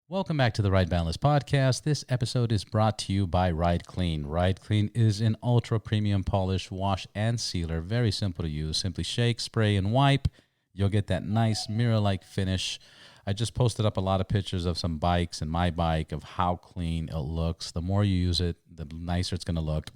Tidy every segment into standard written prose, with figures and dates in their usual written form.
Welcome back to the Ride Boundless podcast. This episode is brought to you by Ride Clean. Ride Clean is an ultra premium polish, wash, and sealer. Very simple to use. Simply shake, spray, and wipe. You'll get that nice mirror-like finish. I just posted up a lot of pictures of some bikes and my bike of how clean it looks. The more you use it, the nicer it's going to look.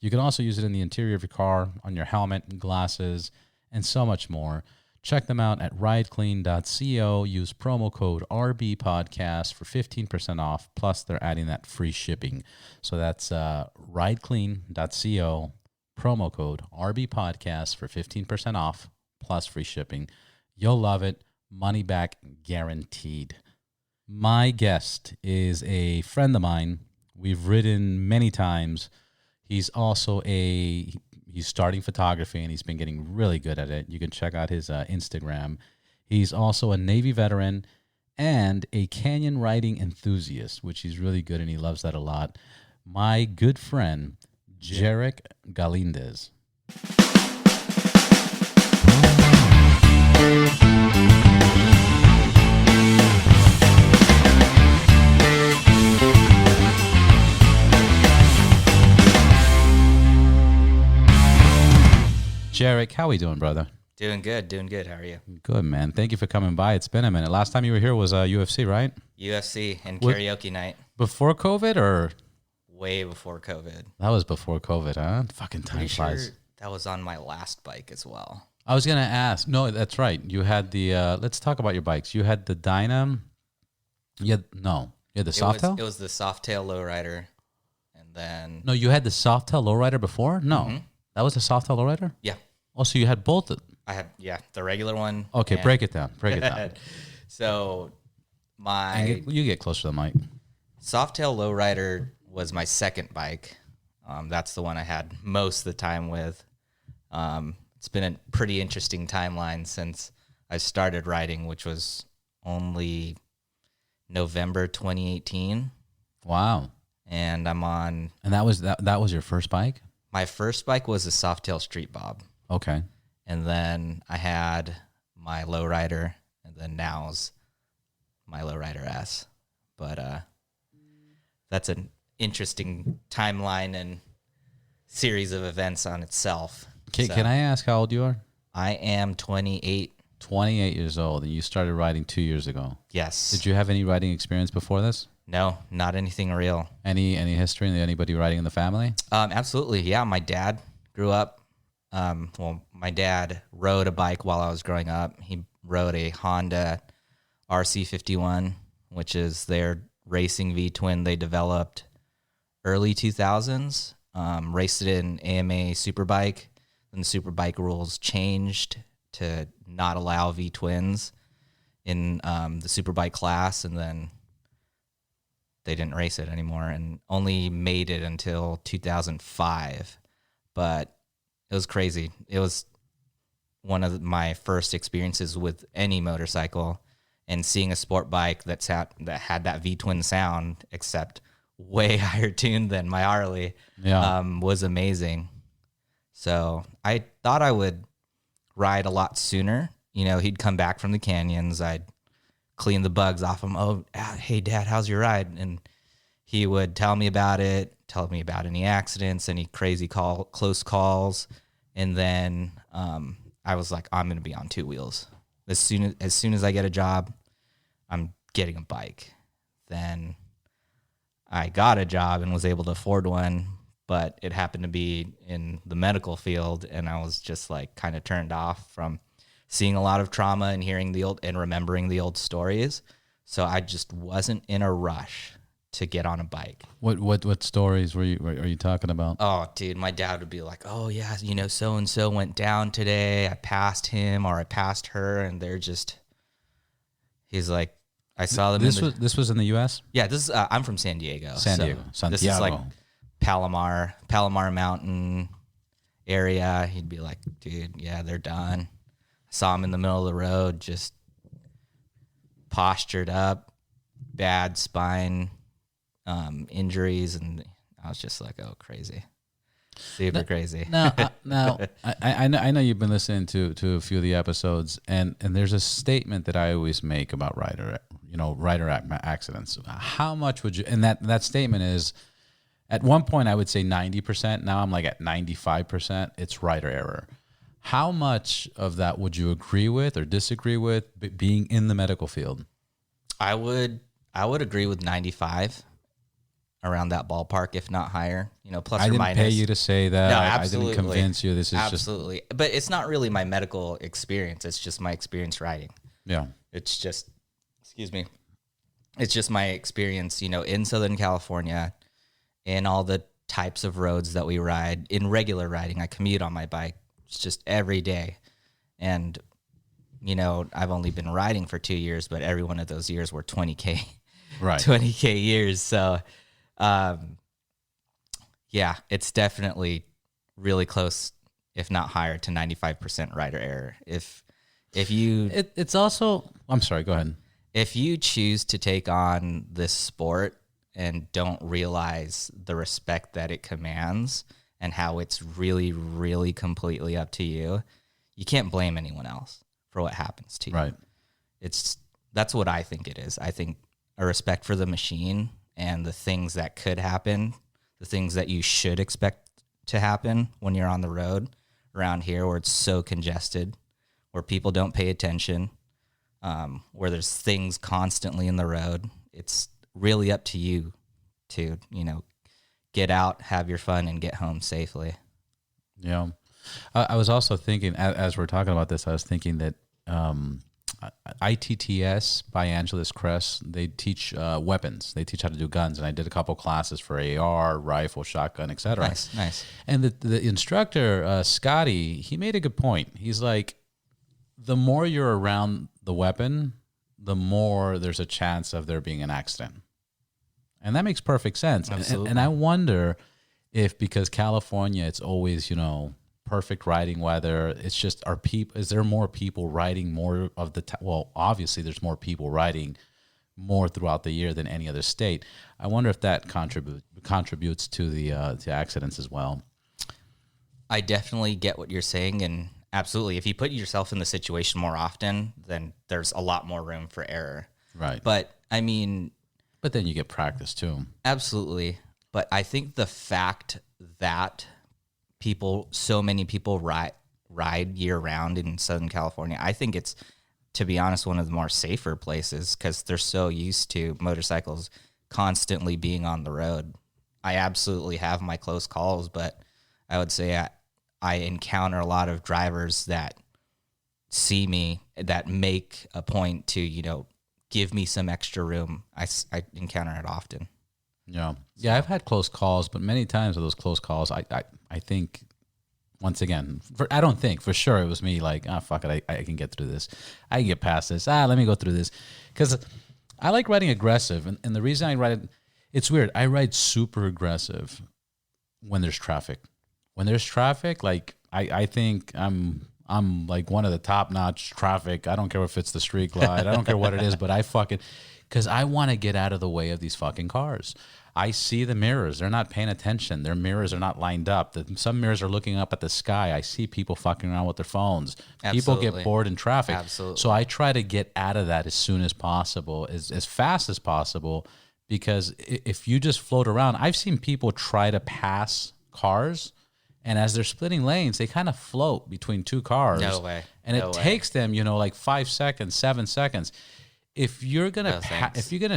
You can also use it in the interior of your car, on your helmet and glasses, and so much more. Check them out at rideclean.co. Use promo code RBPodcast for 15% off, plus they're adding that free shipping. So that's rideclean.co, promo code RBPodcast for 15% off, plus free shipping. You'll love it. Money back guaranteed. My guest is a friend of mine. We've ridden many times. He's also he's starting photography, and he's been getting really good at it. You can check out his Instagram. He's also a Navy veteran and a canyon riding enthusiast, which he's really good, and he loves that a lot. My good friend, Jerick Galindez. Jerick, how we doing, brother? Doing good. How are you? Good, man. Thank you for coming by. It's been a minute. Last time you were here was UFC, right? UFC and karaoke night. Before COVID or? Way before COVID. That was before COVID, huh? Fucking time flies. Sure that was on my last bike as well. I was going to ask. No, that's right. You had the, let's talk about your bikes. You had the Dyna. You had the Softail? It was the Softail lowrider. And then. No, you had the Softail lowrider before? No. Mm-hmm. That was the Softail lowrider? Yeah. Oh, so you had both? I had, the regular one. Okay, break it down. So you get closer to the mic. Softail lowrider was my second bike. That's the one I had most of the time with. It's been a pretty interesting timeline since I started riding, which was only November 2018. Wow. And I'm on. And that was your first bike? My first bike was a Softail Street Bob. Okay. And then I had my lowrider, and then now's my lowrider S. But that's an interesting timeline and series of events on itself. Can I ask how old you are? I am 28. 28 years old, and you started riding 2 years ago. Yes. Did you have any riding experience before this? No, not anything real. Any history? Anybody riding in the family? Absolutely, yeah. My dad grew up. My dad rode a bike while I was growing up. He rode a Honda RC51, which is their racing V-twin they developed early 2000s. Raced it in AMA Superbike. Then the Superbike rules changed to not allow V-twins in the Superbike class, and then they didn't race it anymore and only made it until 2005. But it was crazy. It was one of my first experiences with any motorcycle, and seeing a sport bike that had that V-twin sound, except way higher tuned than my Harley, was amazing. So I thought I would ride a lot sooner. You know, he'd come back from the canyons. I'd clean the bugs off him. Oh, hey, Dad, how's your ride? And he would tell me about it, tell me about any accidents, any crazy close calls. And then I was like, I'm going to be on two wheels. As soon as I get a job, I'm getting a bike. Then I got a job and was able to afford one, but it happened to be in the medical field, and I was just like kind of turned off from seeing a lot of trauma and hearing the old and remembering the old stories. So I just wasn't in a rush to get on a bike. What stories are you talking about? Oh, dude, my dad would be like, "Oh yeah, so and so went down today. I passed him or I passed her," and he's like, I saw them. This was in the U.S. Yeah, this is. I'm from San Diego. Santiago. This is like Palomar Mountain area. He'd be like, "Dude, yeah, they're done." I saw him in the middle of the road, just postured up, bad spine injuries, and I was just like, "Oh, crazy, super crazy." Now, I know you've been listening to a few of the episodes, and there's a statement that I always make about rider accidents. How much would you? And that statement is, at one point I would say 90%. Now I'm like at 95%. It's rider error. How much of that would you agree with or disagree with, being in the medical field? I would agree with 95, around that ballpark, if not higher. Plus or minus. I didn't pay you to say that. No, I didn't convince you. This is absolutely. But it's not really my medical experience. It's just my experience riding. Yeah. It's just, excuse me. It's just my experience, in Southern California, in all the types of roads that we ride, in regular riding. I commute on my bike. It's just every day. And, I've only been riding for 2 years, but every one of those years were 20K. Right. 20K years. So, yeah, it's definitely really close, if not higher, to 95% rider error. If you... It's also... I'm sorry, go ahead. If you choose to take on this sport and don't realize the respect that it commands and how it's really, really completely up to you, you can't blame anyone else for what happens to you. Right. That's what I think it is. I think a respect for the machine and the things that could happen, the things that you should expect to happen when you're on the road around here, where it's so congested, where people don't pay attention, where there's things constantly in the road. It's really up to you to, get out, have your fun, and get home safely. Yeah. I was also thinking, as we're talking about this, I was thinking that ITTS by Angeles Cress, they teach weapons. They teach how to do guns. And I did a couple classes for AR, rifle, shotgun, etc. Nice. And the instructor, Scotty, he made a good point. He's like, the more you're around the weapon, the more there's a chance of there being an accident. And that makes perfect sense. And I wonder if, because California, it's always, perfect riding weather, it's just, is there more people riding more of the well, obviously there's more people riding more throughout the year than any other state. I wonder if that contributes to the to accidents as well. I definitely get what you're saying, and absolutely, if you put yourself in the situation more often, then there's a lot more room for error. Right. But I mean, but then you get practice too. Absolutely. But I think the fact that so many people ride year round in Southern California, I think it's, to be honest, one of the more safer places, because they're so used to motorcycles constantly being on the road. I absolutely have my close calls, but I would say I encounter a lot of drivers that see me, that make a point to, give me some extra room. I encounter it often. Yeah. Yeah, I've had close calls, but many times of those close calls, I think, once again, for sure it was me like, fuck it, I can get through this. I can get past this. Let me go through this. Because I like riding aggressive, and the reason I ride, it's weird, I ride super aggressive when there's traffic. When there's traffic, like, I think I'm like one of the top-notch traffic. I don't care if it's the street glide. I don't care what it is, but because I want to get out of the way of these fucking cars. I see the mirrors. They're not paying attention. Their mirrors are not lined up. Some mirrors are looking up at the sky. I see people fucking around with their phones. Absolutely. People get bored in traffic. Absolutely. So I try to get out of that as soon as possible, as fast as possible, because if you just float around, I've seen people try to pass cars, and as they're splitting lanes, they kind of float between two cars. No way. And it takes them, like 5 seconds, 7 seconds. If you're gonna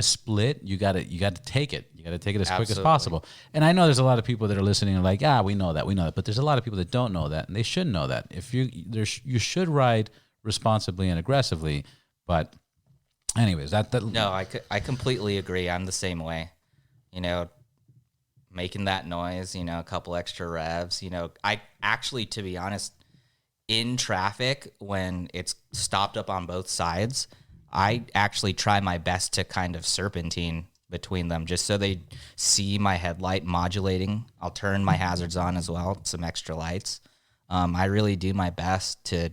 split, you gotta take it. You gotta take it as quick as possible. And I know there's a lot of people that are listening and like, we know that. But there's a lot of people that don't know that, and they should know that. If you should ride responsibly and aggressively. But anyways, no, I completely agree. I'm the same way. Making that noise, a couple extra revs. I actually, to be honest, in traffic when it's stopped up on both sides, I actually try my best to kind of serpentine between them just so they see my headlight modulating. I'll turn my hazards on as well, some extra lights. I really do my best to,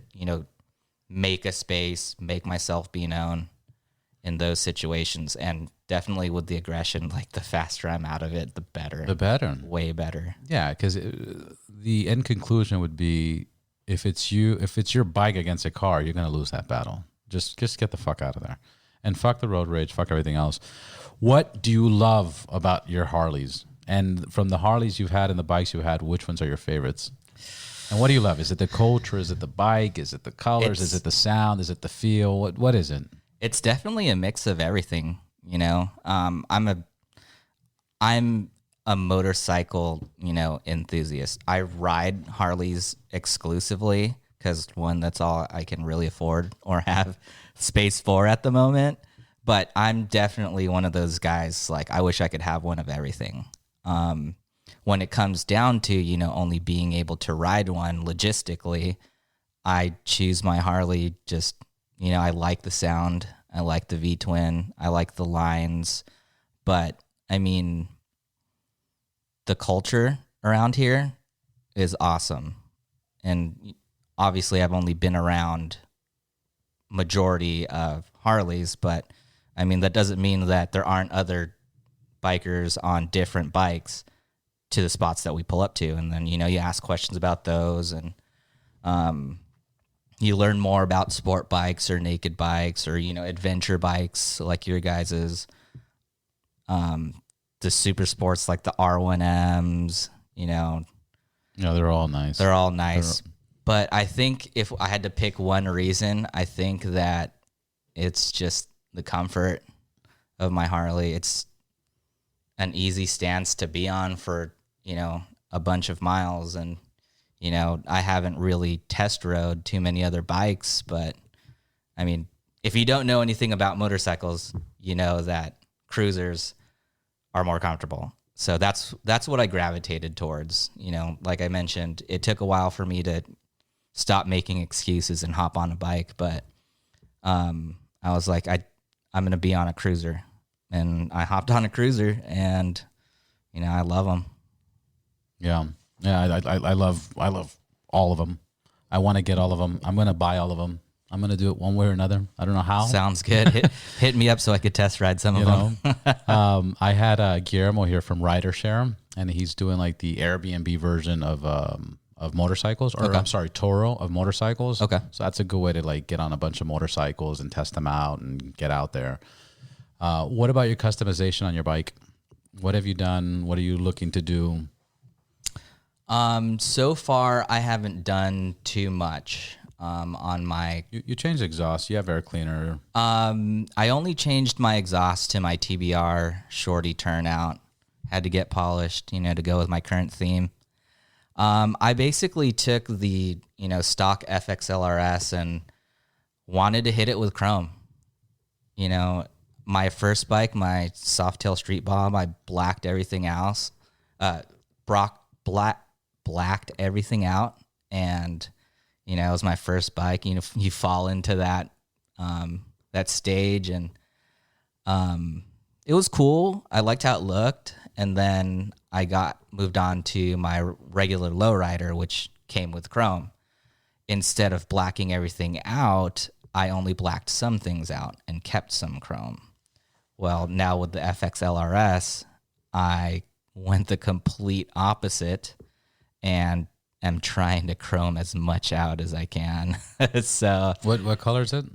make a space, make myself be known in those situations. And definitely with the aggression, like the faster I'm out of it, the better. The better. Way better. Yeah, because the end conclusion would be, if it's your bike against a car, you're going to lose that battle. Just get the fuck out of there. And fuck the road rage, fuck everything else. What do you love about your Harleys? And from the Harleys you've had and the bikes you've had, which ones are your favorites? And what do you love? Is it the culture? Is it the bike? Is it the colors? Is it the sound? Is it the feel? What is it? It's definitely a mix of everything. You know, I'm a motorcycle, enthusiast. I ride Harleys exclusively because one, that's all I can really afford or have space for at the moment. But I'm definitely one of those guys, like, I wish I could have one of everything. When it comes down to, only being able to ride one logistically, I choose my Harley. Just, I like the sound. I like the V-twin. I like the lines. But, I mean, the culture around here is awesome. And obviously I've only been around majority of Harleys, but I mean, that doesn't mean that there aren't other bikers on different bikes to the spots that we pull up to. And then, you ask questions about those, and you learn more about sport bikes or naked bikes or, adventure bikes like your guys's. The super sports like the R1Ms, Yeah, they're all nice. They're all nice. But I think if I had to pick one reason, I think that it's just the comfort of my Harley. It's an easy stance to be on for, a bunch of miles. And, I haven't really test rode too many other bikes, but I mean, if you don't know anything about motorcycles, you know that cruisers are more comfortable. So that's what I gravitated towards. Like I mentioned, it took a while for me to stop making excuses and hop on a bike, but I was like, I'm going to be on a cruiser, and I hopped on a cruiser, and I love them. Yeah. I love all of them. I want to get all of them. I'm going to buy all of them. I'm going to do it one way or another. I don't know how. Sounds good. Hit me up so I could test ride some of them. I had Guillermo here from Rider Share, and he's doing like the Airbnb version of motorcycles, or I'm sorry, Toro of motorcycles. Okay. So that's a good way to like get on a bunch of motorcycles and test them out and get out there. What about your customization on your bike? What have you done? What are you looking to do? So far I haven't done too much. On my... You changed exhaust. You have air cleaner. I only changed my exhaust to my TBR shorty turnout. Had to get polished, to go with my current theme. I basically took the, stock FXLRS and wanted to hit it with chrome. My first bike, my Softail Street Bomb, I blacked everything else. Blacked everything out, and... it was my first bike. You fall into that that stage, and it was cool. I liked how it looked, and then I moved on to my regular lowrider, which came with chrome. Instead of blacking everything out, I only blacked some things out and kept some chrome. Well, now with the FXLRS, I went the complete opposite, and I'm trying to chrome as much out as I can. So what color is it?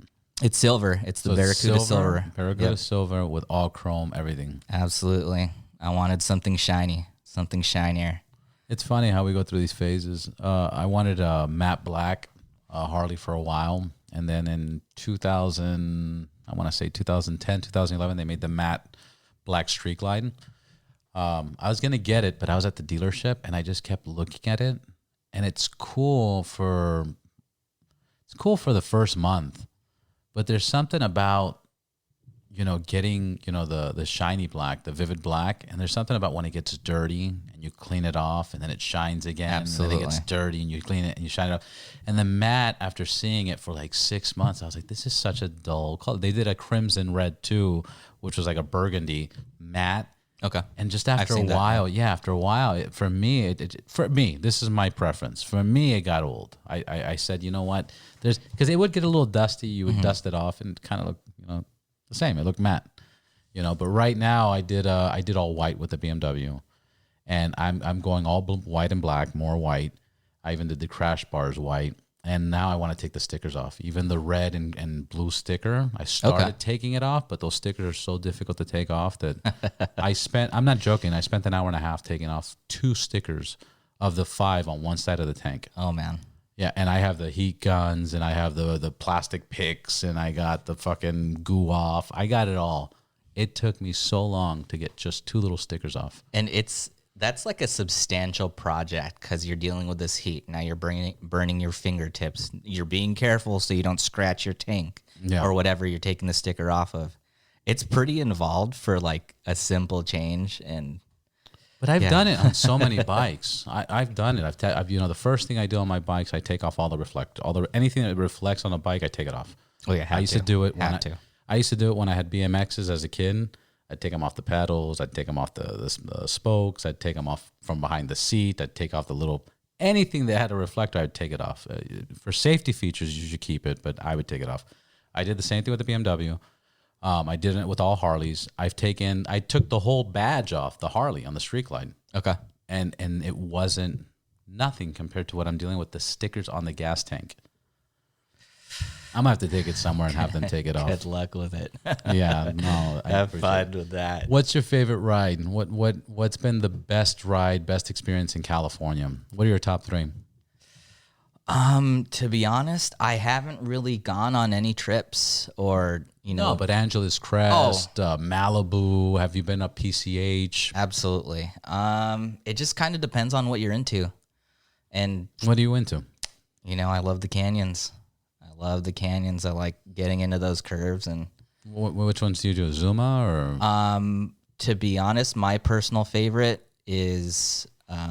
It's silver. It's the Barracuda silver. Barracuda silver with all chrome, everything. Absolutely. I wanted something shiny, something shinier. It's funny how we go through these phases. I wanted a matte black Harley for a while, and then in 2010, 2011, they made the matte black streak line. I was gonna get it, but I was at the dealership, and I just kept looking at it. And it's cool for the first month, but there's something about, getting, the shiny black, the vivid black. And there's something about when it gets dirty and you clean it off and then it shines again. Absolutely. And then it gets dirty and you clean it and you shine it off. And the matte, after seeing it for like 6 months, I was like, this is such a dull color. They did a crimson red too, which was like a burgundy matte. Okay. And just after a while, for me, this is my preference. For me, it got old. I said, you know what? Because it would get a little dusty. You would dust it off and kind of look, the same. It looked matte, But right now, I did all white with the BMW, and I'm going all white and black, more white. I even did the crash bars white, And now I want to take the stickers off. Even the red and blue sticker, I started taking it off, but those stickers are so difficult to take off that I'm not joking, I spent an hour and a half taking off 2 stickers of the 5 on one side of the tank. Oh, man. Yeah, and I have the heat guns, and I have the plastic picks, and I got the fucking goo off. I got it all. It took me so long to get just 2 little stickers off. And that's like a substantial project because you're dealing with this heat. Now you're burning your fingertips. You're being careful so you don't scratch your tank or whatever you're taking the sticker off of. It's pretty involved for like a simple change. But I've done it on so many bikes. I've done it. I've the first thing I do on my bikes, I take off all the reflect, anything that reflects on the bike, I take it off. Oh yeah, I used to do it when I had BMXs as a kid. I'd take them off the pedals. I'd take them off the spokes. I'd take them off from behind the seat. I'd take off the little anything that had a reflector. I'd take it off. For safety features, you should keep it, but I would take it off. I did the same thing with the BMW. I did it with all Harleys. I took the whole badge off the Harley on the Street Glide. Okay, and it wasn't nothing compared to what I'm dealing with the stickers on the gas tank. I'm gonna have to take it somewhere and have them take it off. Good luck with it. Yeah, no. Have fun with that. What's your favorite ride? What's been the best experience in California? What are your top 3? To be honest, I haven't really gone on any trips or No, but Angeles Crest, Malibu. Have you been up PCH? Absolutely. It just kind of depends on what you're into. And what are you into? I love the canyons. I like getting into those curves. And which ones do you do? Zuma or? To be honest, my personal favorite is what's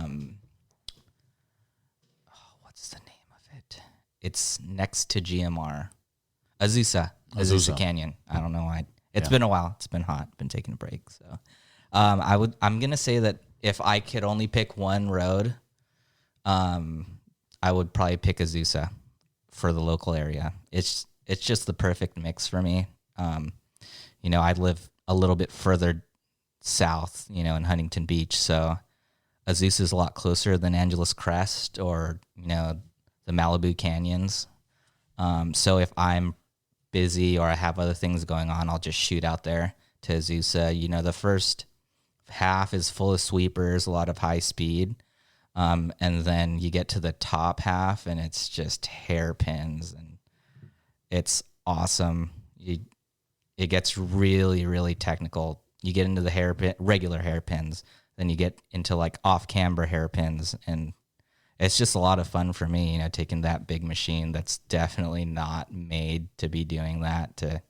the name of it? It's next to GMR, Azusa Canyon. I don't know why. It's been a while. It's been hot. Been taking a break. So, I'm gonna say that if I could only pick one road, I would probably pick Azusa for the local area. It's just the perfect mix for me. I live a little bit further south, in Huntington Beach, so Azusa is a lot closer than Angeles Crest or, the Malibu Canyons. So if I'm busy or I have other things going on, I'll just shoot out there to Azusa. The first half is full of sweepers, a lot of high speed. And then you get to the top half and it's just hairpins and it's awesome. It gets really, really technical. You get into the regular hairpins, then you get into like off-camber hairpins, and it's just a lot of fun for me, taking that big machine that's definitely not made to be doing that to,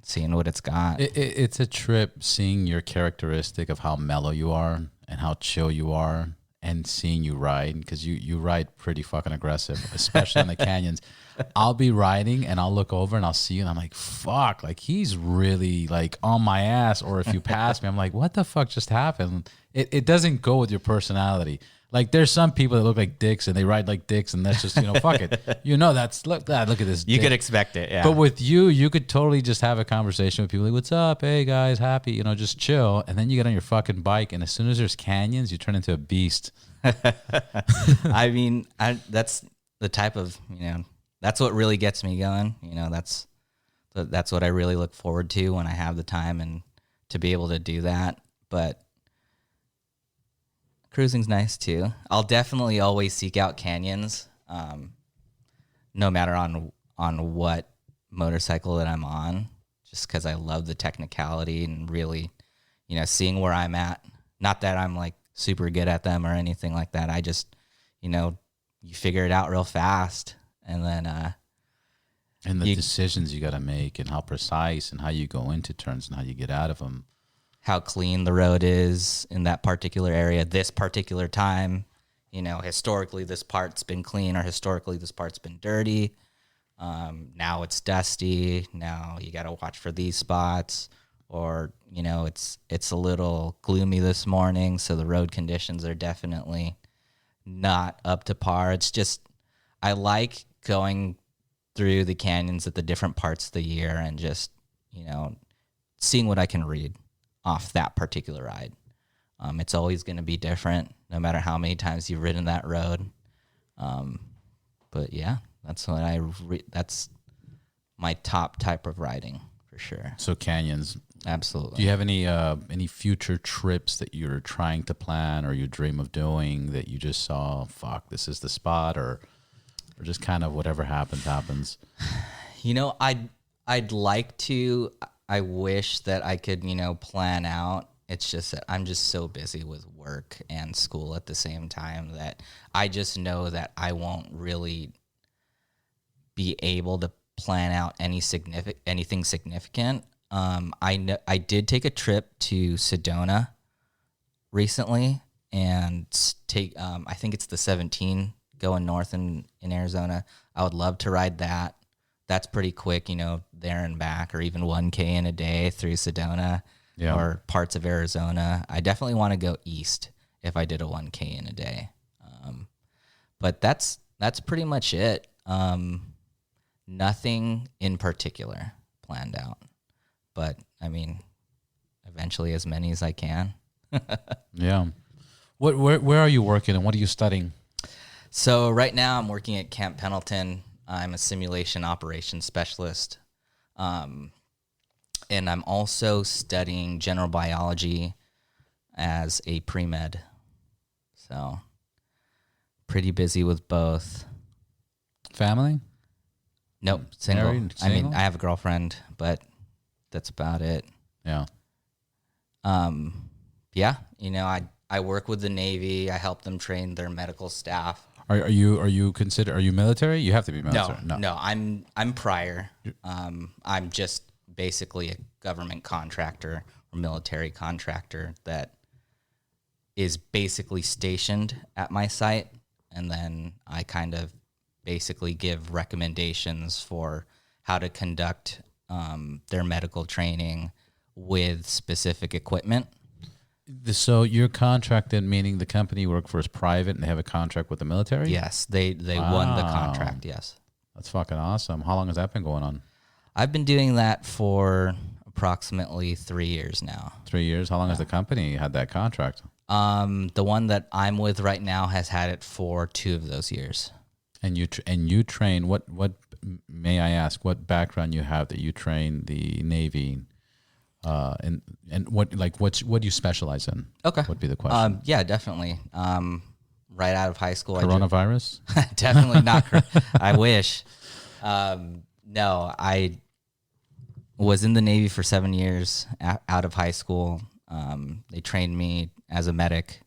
seeing what it's got. It's a trip seeing your characteristic of how mellow you are and how chill you are, and seeing you ride, because you ride pretty fucking aggressive, especially in the canyons. I'll be riding and I'll look over and I'll see you and I'm like, fuck, like he's really like on my ass. Or if you pass me, I'm like, what the fuck just happened? It doesn't go with your personality. Like there's some people that look like dicks and they ride like dicks, and that's just, fuck it. Look at this. You could expect it, yeah. But with you could totally just have a conversation with people like, what's up? Hey guys, happy, just chill. And then you get on your fucking bike, and as soon as there's canyons, you turn into a beast. I mean, that's the type of, that's what really gets me going. That's what I really look forward to when I have the time and to be able to do that. But cruising's nice too. I'll definitely always seek out canyons, no matter on what motorcycle that I'm on, just because I love the technicality and really, seeing where I'm at. Not that I'm like super good at them or anything like that. I just, you figure it out real fast, and then and the decisions you got to make, and how precise, and how you go into turns, and how you get out of them. How clean the road is in that particular area, this particular time. Historically this part's been clean, or historically this part's been dirty. Now it's dusty. Now you got to watch for these spots, or it's a little gloomy this morning, so the road conditions are definitely not up to par. It's just, I like going through the canyons at the different parts of the year and just, seeing what I can read off that particular ride. It's always going to be different, no matter how many times you've ridden that road. But But yeah, that's what that's my top type of riding for sure. So canyons. Absolutely. Do you have any future trips that you're trying to plan or you dream of doing that you just saw, fuck, this is the spot, or just kind of whatever happens? You know, I'd like to. I wish that I could, plan out. It's just that I'm just so busy with work and school at the same time that I just know that I won't really be able to plan out anything significant. I did take a trip to Sedona recently and I think it's the 17 going north in Arizona. I would love to ride that. That's pretty quick, there and back, or even 1K in a day through Sedona or parts of Arizona. I definitely want to go east if I did a 1K in a day. But that's pretty much it. Nothing in particular planned out. But, I mean, eventually as many as I can. Yeah. Where are you working and what are you studying? So right now I'm working at Camp Pendleton. I'm a simulation operations specialist. And I'm also studying general biology as a pre-med. So pretty busy with both. Family? Nope, single. Married? I mean, Single? I have a girlfriend, but that's about it. Yeah. Yeah, I work with the Navy. I help them train their medical staff. Are you military? You have to be military. No, I'm prior. I'm just basically a government contractor or military contractor that is basically stationed at my site, and then I kind of basically give recommendations for how to conduct their medical training with specific equipment. So you're contracted, meaning the company you work for is private and they have a contract with the military? Yes, they won the contract, yes. That's fucking awesome. How long has that been going on? I've been doing that for approximately 3 years now. 3 years? How long has the company had that contract? The one that I'm with right now has had it for 2 of those years. And you train, what may I ask, what background you have that you train the Navy? And what do you specialize in? Okay. Would be the question. Yeah, definitely. Right out of high school. Coronavirus? Definitely not. I wish. No, I was in the Navy for 7 years out of high school. They trained me as a medic.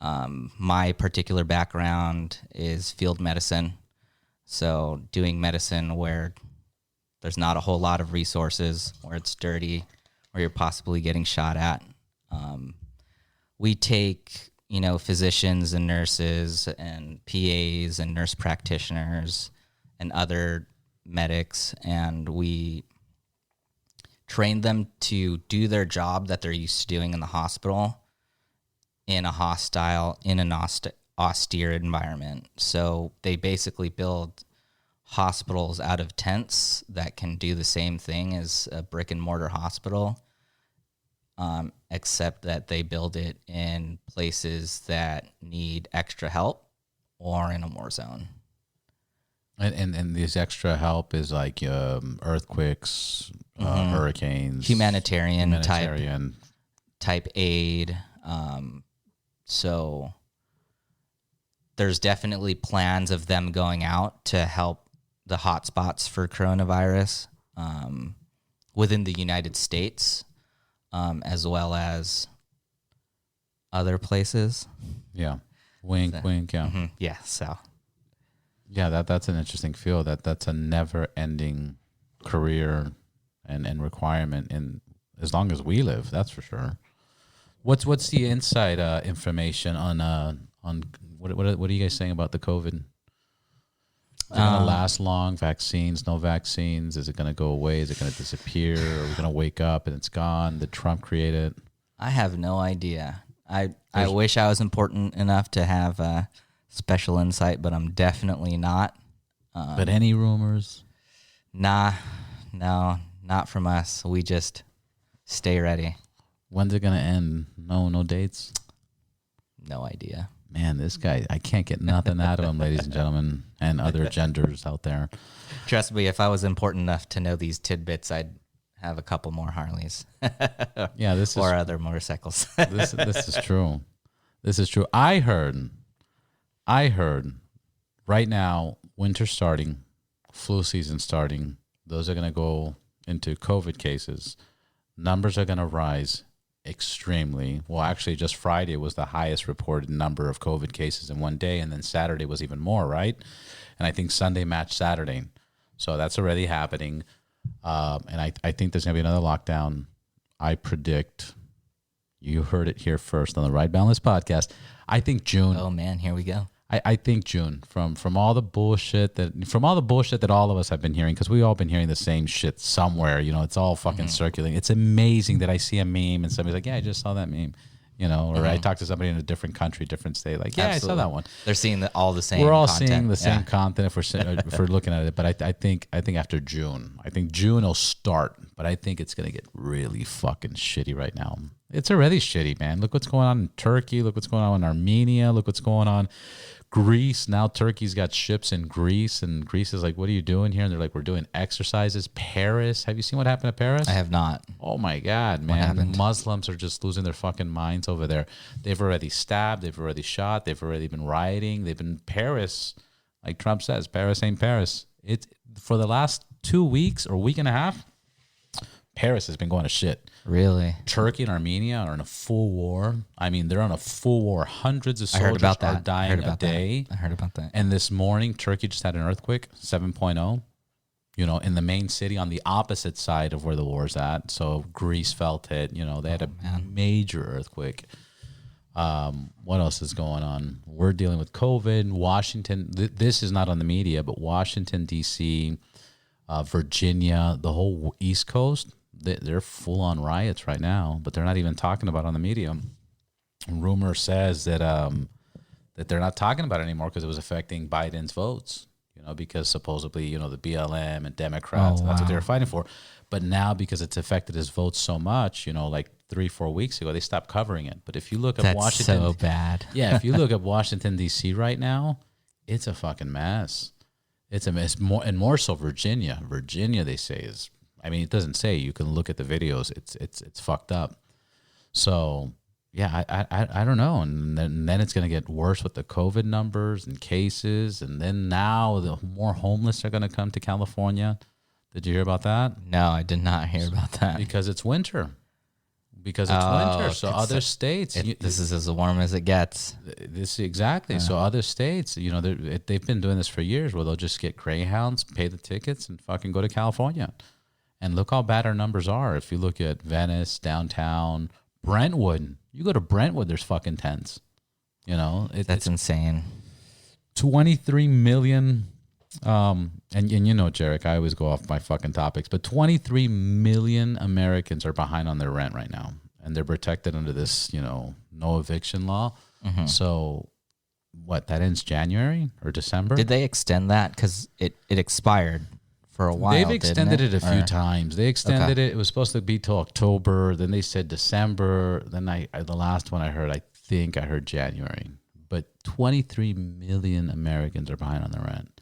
My particular background is field medicine. So doing medicine where there's not a whole lot of resources, where it's dirty, where you're possibly getting shot at. We take, physicians and nurses and PAs and nurse practitioners and other medics, and we train them to do their job that they're used to doing in the hospital in an austere environment. So they basically build hospitals out of tents that can do the same thing as a brick and mortar hospital, except that they build it in places that need extra help or in a war zone. And this extra help is like earthquakes, hurricanes, humanitarian type aid. So there's definitely plans of them going out to help the hotspots for coronavirus within the United States, as well as other places. Yeah. Wink, wink, yeah. Mm-hmm. Yeah, so. Yeah, that's an interesting field. That's a never-ending career and requirement in as long as we live. That's for sure. What's the inside information on what are you guys saying about the COVID? Is it going to last long? Vaccines? No vaccines? Is it going to go away? Is it going to disappear? Are we going to wake up and it's gone? Did Trump create it? I have no idea. I wish I was important enough to have special insight, but I'm definitely not. But any rumors? No, not from us. We just stay ready. When's it going to end? No dates? No idea. Man, this guy, I can't get nothing out of him, ladies and gentlemen, and other genders out there. Trust me, if I was important enough to know these tidbits, I'd have a couple more Harleys. Yeah, this is or other motorcycles. this is true. This is true. I heard right now, winter starting, flu season starting, those are going to go into COVID cases. Numbers are going to rise extremely. Well, actually, just Friday was the highest reported number of COVID cases in one day, and then Saturday was even more, right? And I think Sunday matched Saturday. So that's already happening. And I think there's going to be another lockdown. I predict, you heard it here first on the Ride Balance podcast, I think June. Oh, man, here we go. I think June, from all the bullshit that all of us have been hearing, because we all been hearing the same shit somewhere. You know, it's all fucking circulating. It's amazing that I see a meme and somebody's like, "Yeah, I just saw that meme," you know, or I talk to somebody in a different country, different state, like, "Yeah, Absolutely. I saw that one." They're seeing all the same. We're all content. seeing the same content if we're looking at it. But I think after June, I think June will start. But I think it's gonna get really fucking shitty right now. It's already shitty, man. Look what's going on in Turkey. Look what's going on in Armenia. Look what's going on. Greece, now Turkey's got ships in Greece, and Greece is like, "What are you doing here?" And they're like, "We're doing exercises." Paris, have you seen what happened to Paris? I have not. Oh my God, man. Muslims are just losing their fucking minds over there. They've already stabbed, they've already shot, they've already been rioting. They've been Paris, like Trump says, Paris ain't Paris. It's for the last 2 weeks or week and a half, Paris has been going to shit. Really? Turkey and Armenia are in a full war. I mean, they're on a full war. Hundreds of soldiers are dying a day. I heard about that. And this morning, Turkey just had an earthquake, 7.0, you know, in the main city on the opposite side of where the war's at. So Greece felt it. You know, they had a major earthquake. What else is going on? We're dealing with COVID. Washington, this is not on the media, but Washington, D.C., Virginia, the whole East Coast, they're full-on riots right now, but they're not even talking about it on the media. Rumor says that that they're not talking about it anymore because it was affecting Biden's votes, you know, because supposedly, you know, the BLM and Democrats, that's what they were fighting for. But now because it's affected his votes so much, you know, like 3-4 weeks ago, they stopped covering it. But if you look at Washington, so bad. Yeah, if you look at Washington, D.C. right now, it's a fucking mess. It's a mess. More so Virginia. Virginia, they say, is, I mean, it doesn't say. You can look at the videos. It's fucked up. So yeah, I don't know. And then it's going to get worse with the COVID numbers and cases. And then now the more homeless are going to come to California. Did you hear about that? No, I did not hear about that. Because it's winter. So other states, this is as warm as it gets. Exactly. So other states, you know, they've been doing this for years, where they'll just get Greyhounds, pay the tickets, and fucking go to California. And look how bad our numbers are. If you look at Venice, downtown, Brentwood, you go to Brentwood, there's fucking tents. You know, that's insane. 23 million. And you know, Jerick, I always go off my fucking topics, but 23 million Americans are behind on their rent right now, and they're protected under this, you know, no eviction law. So what, that ends January or December? Did they extend that? Because it expired for a while. They've extended it a few times. They extended it. It was supposed to be till October. Then they said December. Then the last one I heard, I think I heard January. But 23 million Americans are behind on their rent.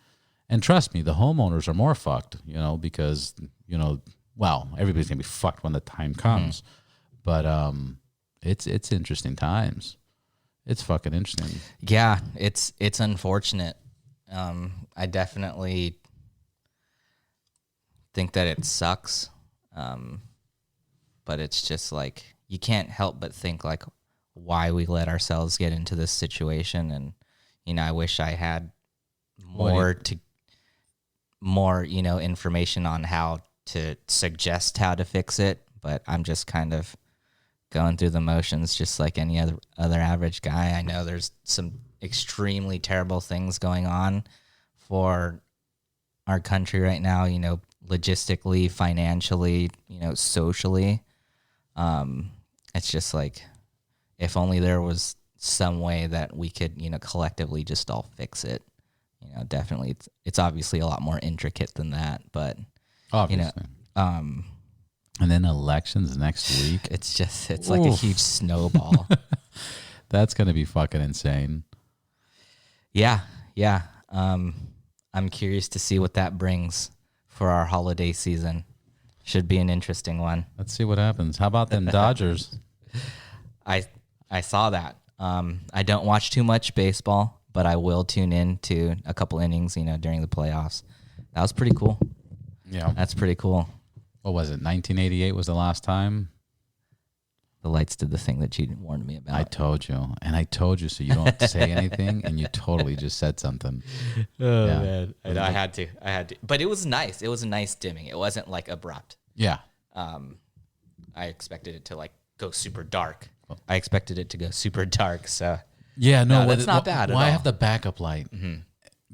And trust me, the homeowners are more fucked, you know, because, you know, well, everybody's going to be fucked when the time comes. But it's interesting times. It's fucking interesting. Yeah, it's unfortunate. I definitely think that it sucks. But it's just like, you can't help but think like why we let ourselves get into this situation. And, you know, I wish I had more, you know, information on how to suggest how to fix it, but I'm just kind of going through the motions just like any other average guy. I know there's some extremely terrible things going on for our country right now, you know, logistically, financially, you know, socially. It's just like, if only there was some way that we could, you know, collectively just all fix it. You know, definitely, it's obviously a lot more intricate than that, but obviously, you know, and then elections next week. It's like a huge snowball. That's gonna be fucking insane. Yeah. I'm curious to see what that brings for our holiday season. Should be an interesting one. Let's see what happens. How about them Dodgers? I saw that. I don't watch too much baseball, but I will tune in to a couple innings, during the playoffs. That was pretty cool. Yeah. That's pretty cool. What was it? 1988 was the last time? The lights did the thing that you warned me about. I told you. And I told you so you don't say anything, and you totally just said something. Oh, yeah. Man. I had to. But it was nice. It was a nice dimming. It wasn't like abrupt. Yeah. I expected it to like go super dark. I expected it to go super dark. So yeah, no, that's not bad at all. I have the backup light. Mm-hmm.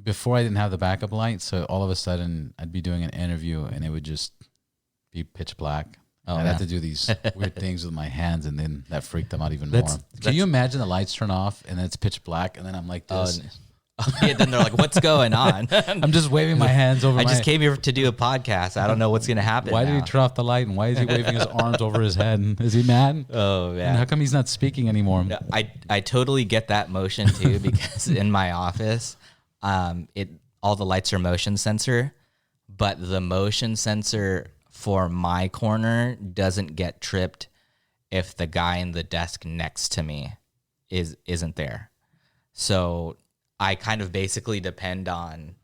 Before I didn't have the backup light, so all of a sudden I'd be doing an interview and it would just be pitch black. I'd have to do these weird things with my hands, and then that freaked them out even more. Can you imagine the lights turn off and then it's pitch black, and then I'm like this? Yeah, then they're like, "What's going on?" I'm just waving my hands over. I just came here to do a podcast. I don't know what's going to happen. Why did he turn off the light, and why is he waving his arms over his head? Is he mad? Oh man! And how come he's not speaking anymore? I totally get that motion too, because in my office, all the lights are motion sensor, but the motion sensor for my corner doesn't get tripped if the guy in the desk next to me isn't there. So I kind of basically depend on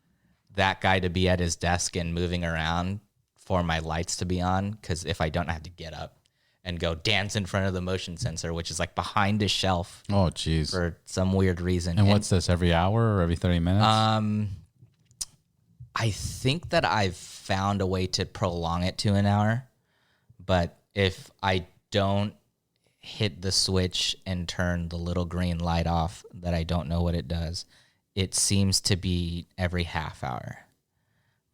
that guy to be at his desk and moving around for my lights to be on, because if I don't, I have to get up and go dance in front of the motion sensor, which is like behind a shelf. Oh, geez. For some weird reason. And what's this, every hour or every 30 minutes? I think that I've found a way to prolong it to an hour, but if I don't hit the switch and turn the little green light off that I don't know what it does, it seems to be every half hour.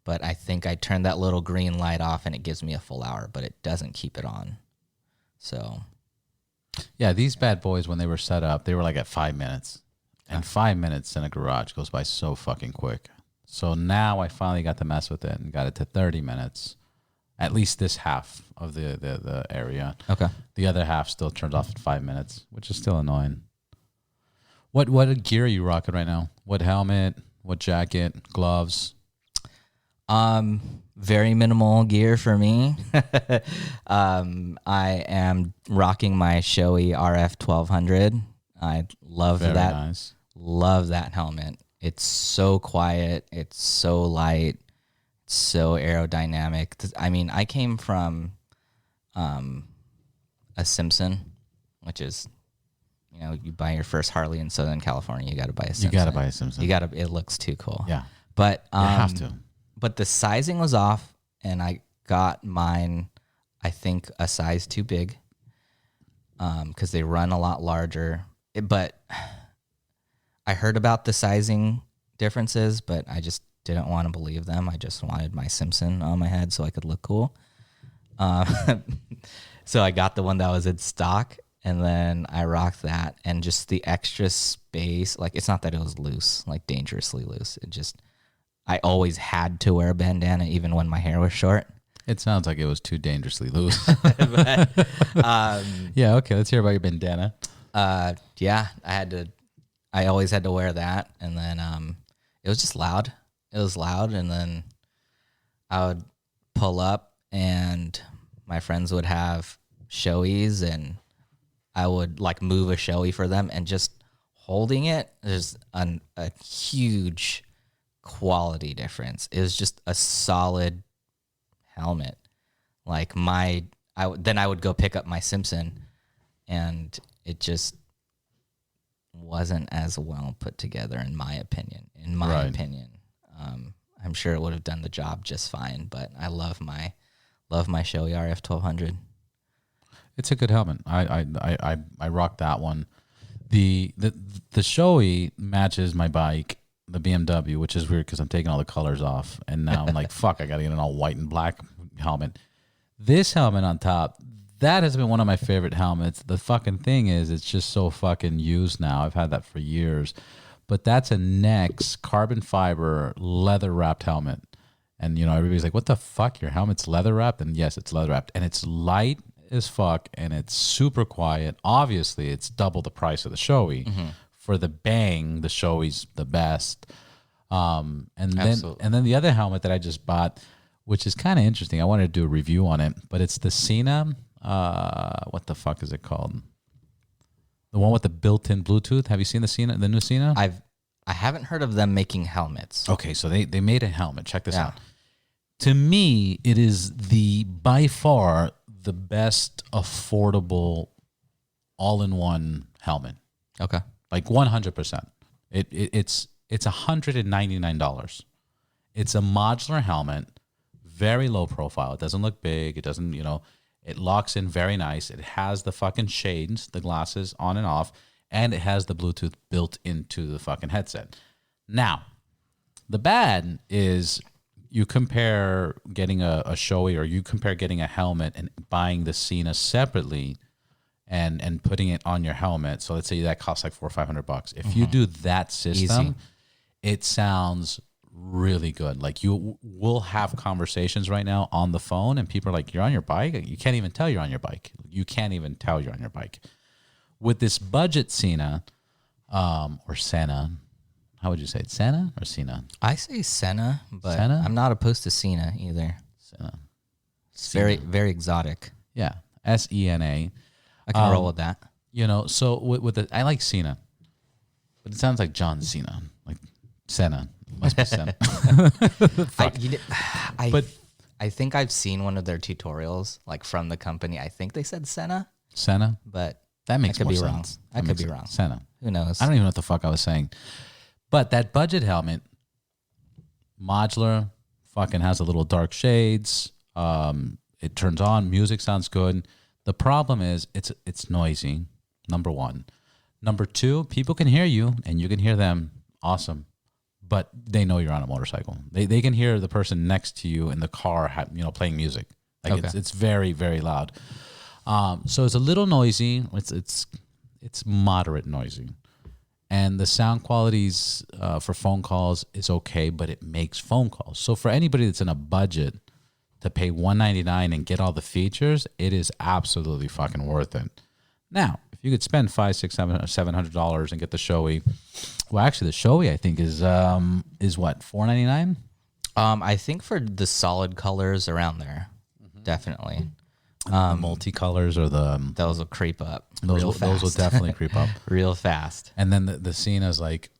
But I think I turn that little green light off and it gives me a full hour, but it doesn't keep it on. So yeah, these bad boys, when they were set up, they were like at 5 minutes. And 5 minutes in a garage goes by so fucking quick. So now I finally got to mess with it and got it to 30 minutes, at least this half of the area. Okay. The other half still turns off at 5 minutes, which is still annoying. What gear are you rocking right now? What helmet? What jacket? Gloves? Very minimal gear for me. I am rocking my Shoei RF 1200. I love Very that. Nice. Love that helmet. It's so quiet. It's so light. It's so aerodynamic. I mean, I came from a Simpson, which is, you buy your first Harley in Southern California, you got to buy a Simpson. You got to buy a Simpson. It looks too cool. Yeah. But you have to. But the sizing was off, and I got mine, I think, a size too big, because they run a lot larger. But I heard about the sizing differences, but I just didn't want to believe them. I just wanted my Simpson on my head so I could look cool. So I got the one that was in stock, and then I rocked that, and just the extra space. Like, it's not that it was loose, like dangerously loose. It just, I always had to wear a bandana even when my hair was short. It sounds like it was too dangerously loose. But, yeah, okay, let's hear about your bandana. yeah, I always had to wear that, and then it was just loud. It was loud, and then I would pull up, and my friends would have Shoeis, and I would like move a Shoei for them, and just holding it, there's a huge quality difference. It was just a solid helmet. Like then I would go pick up my Simpson, and it just wasn't as well put together, in my opinion. I'm sure it would have done the job just fine, but I love my Shoei RF 1200. It's a good helmet. I rock that one. The Shoei matches my bike, the BMW, which is weird because I'm taking all the colors off, and now I'm like, fuck, I gotta get an all white and black helmet. This helmet on top, that has been one of my favorite helmets. The fucking thing is, it's just so fucking used now. I've had that for years. But that's a Nex carbon fiber leather wrapped helmet. And, everybody's like, what the fuck? Your helmet's leather wrapped? And yes, it's leather wrapped. And it's light as fuck, and it's super quiet. Obviously, it's double the price of the Shoei for the bang, the Shoei's the best. And Absolutely. then the other helmet that I just bought, which is kind of interesting. I wanted to do a review on it, but it's the Cena. What the fuck is it called? The one with the built-in Bluetooth. Have you seen the new Cena? I haven't heard of them making helmets. Okay, so they made a helmet. Check this out. To me, it is by far the best affordable all-in-one helmet. Okay. Like 100%. It's $199. It's a modular helmet, very low profile. It doesn't look big. It doesn't, it locks in very nice. It has the fucking shades, the glasses on and off, and it has the Bluetooth built into the fucking headset. Now, the bad is you compare getting a Shoei, or you compare getting a helmet and buying the Cena separately and putting it on your helmet. So let's say that costs like $400 or $500. If you do that system, it sounds really good. Like you will have conversations right now on the phone and people are like, you're on your bike? You can't even tell you're on your bike. You can't even tell you're on your bike. With this budget Cena, or Senna, how would you say it? Senna or Cena? I say Senna, but Senna? I'm not opposed to Cena either. Senna. It's very, very exotic. Yeah. SENA. I can roll with that. So with I like Cena, but it sounds like John Cena, like Senna. Must be Senna. I think I've seen one of their tutorials, like from the company. I think they said Senna, but That makes I could more be sense. wrong. I could be wrong. Senna. Who knows? I don't even know what the fuck I was saying. But that budget helmet, modular, fucking has a little dark shades. It turns on. Music sounds good. The problem is it's noisy, number one. Number two, people can hear you and you can hear them. Awesome. But they know you're on a motorcycle. They can hear the person next to you in the car, playing music. Like Okay. it's very, very loud. So it's a little noisy. It's moderate noisy, and the sound qualities for phone calls is okay, but it makes phone calls. So for anybody that's in a budget to pay $199 and get all the features, it is absolutely fucking worth it. Now, if you could spend $500, $600, $700 and get the Shoei, well, actually, the Shoei I think is what, $499? I think for the solid colors around there, definitely. The multicolors or Those will creep up. those real will fast. definitely creep up. Real fast, And then the Cena's like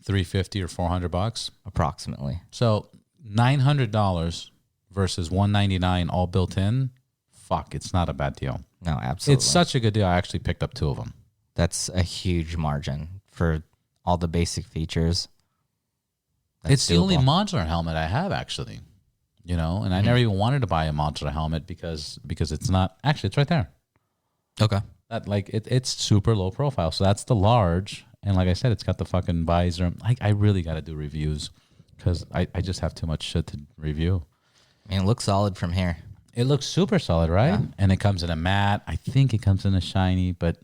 $350 or $400. approximately. So $900 versus $199 all built in. Fuck, it's not a bad deal. No, absolutely. It's such a good deal. I actually picked up two of them. That's a huge margin for all the basic features. It's the only modular helmet I have, actually. And I never even wanted to buy a modular helmet because it's not actually, it's right there. Okay. That it's super low profile. So that's the large, and like I said, it's got the fucking visor. I really got to do reviews because I just have too much shit to review. I mean, it looks solid from here. It looks super solid, right? Yeah. And it comes in a matte. I think it comes in a shiny, but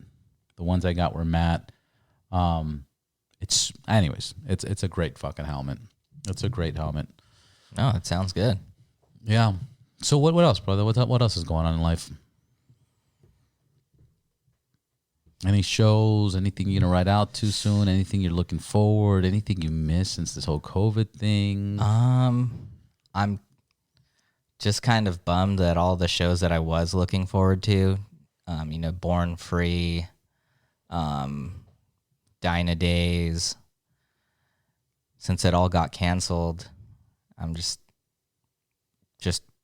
the ones I got were matte. It's a great fucking helmet. It's a great helmet. No, it sounds good. Yeah. So what else, brother? What else is going on in life? Any shows? Anything you're gonna ride out to soon? Anything you're looking forward? Anything you missed since this whole COVID thing? I'm just kind of bummed that all the shows that I was looking forward to, Born Free, Dyna Days, since it all got canceled, I'm just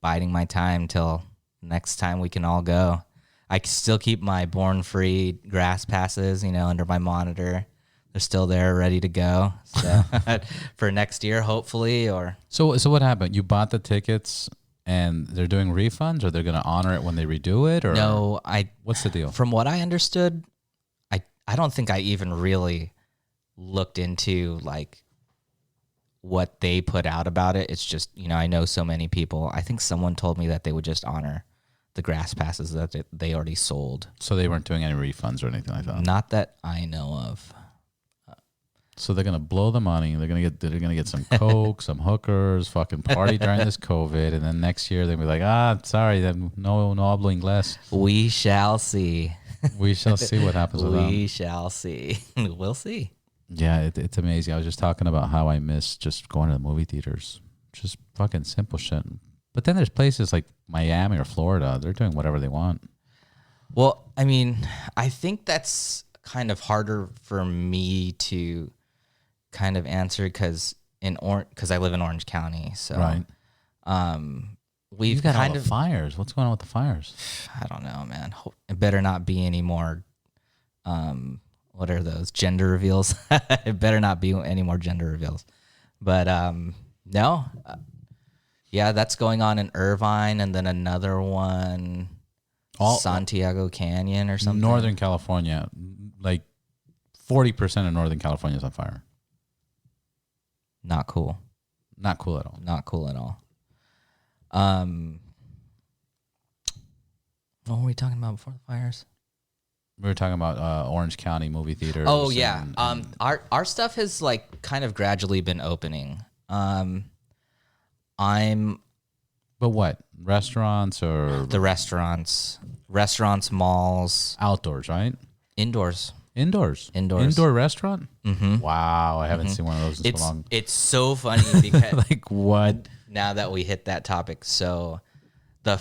biding my time till next time we can all go. I can still keep my Born Free grass passes, under my monitor. They're still there, ready to go. So for next year, hopefully. Or so what happened? You bought the tickets and they're doing refunds, or they're going to honor it when they redo it? Or no, what's the deal? From what I understood, I don't think I even really looked into like what they put out about it. It's just, I know so many people. I think someone told me that they would just honor the grass passes that they already sold. So they weren't doing any refunds or anything like that? Not that I know of. So they're gonna blow the money. They're gonna get some coke, some hookers, fucking party during this COVID, and then next year they'll be like, sorry, no hablo inglés. We shall see. We shall see what happens with them. We shall see. We'll see. Yeah, it's amazing. I was just talking about how I miss just going to the movie theaters. Just fucking simple shit. But then there's places like Miami or Florida. They're doing whatever they want. Well, I mean, I think that's kind of harder for me to kind of answer because I live in Orange County. So, right. We've got kind all the of fires. What's going on with the fires? I don't know, man. It better not be any more. What are those gender reveals? It better not be any more gender reveals. But no, yeah, that's going on in Irvine, and then another one, Santiago Canyon or something. Northern California, like 40% of Northern California is on fire. Not cool. Not cool at all. Not cool at all. What were we talking about before the fires? We were talking about Orange County movie theaters. Oh yeah. Our stuff has like kind of gradually been opening. But what? Restaurants or the restaurants, malls, outdoors, right? Indoors. Indoor restaurant? Mm-hmm. Wow, I haven't seen one of those in so long. It's so funny because like what? Now that we hit that topic, so the